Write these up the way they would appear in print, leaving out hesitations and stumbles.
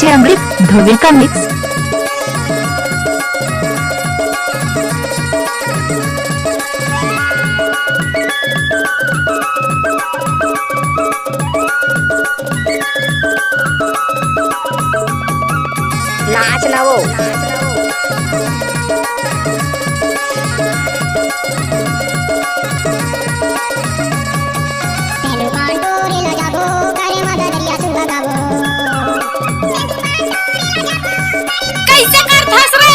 DJ अमृत धोबी का mix. नाच ना वो कैसे कर फंस रे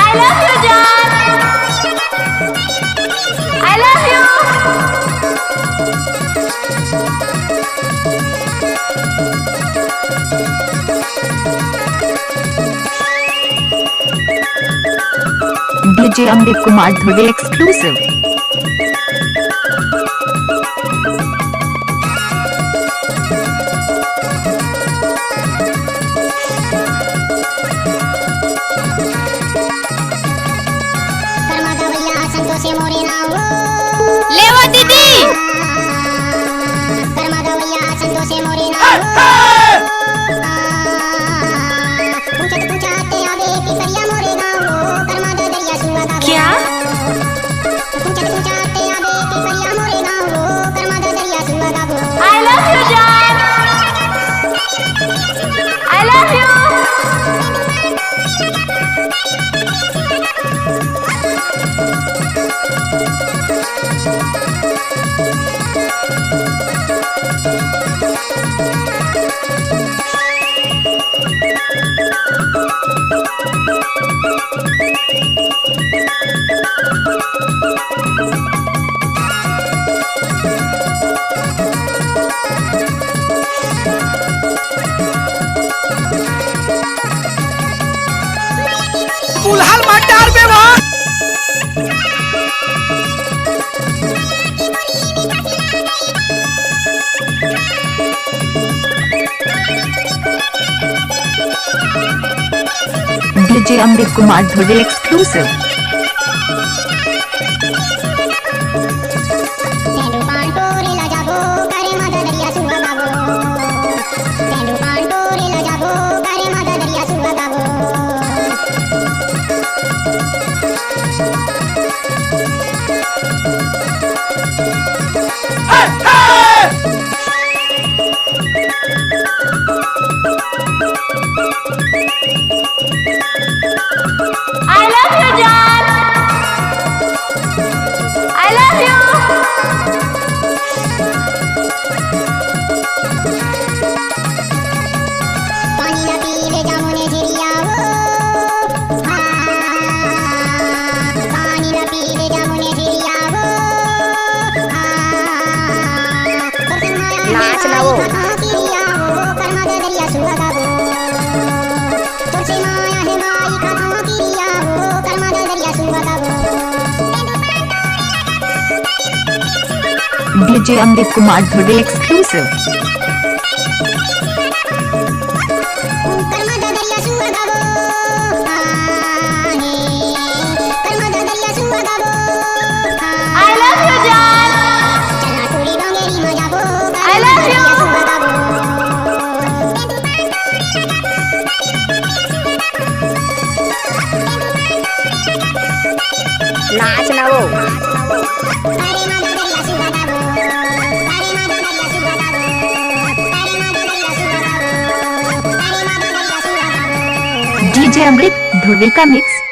I love you जान I love you DJ Amrit Kumar Dhobi exclusive. ले वो दीदी क्या I love you जान I love you पुलहाल मत डाल बे वहाँ। DJ Amrit Kumar Dhobi exclusive. I love you जान I love you नाच ना वो DJ Amrit Kumar Dhobi exclusive. I love you जान I love you नाच ना वो डीजे अमृत धोबी का मिक्स।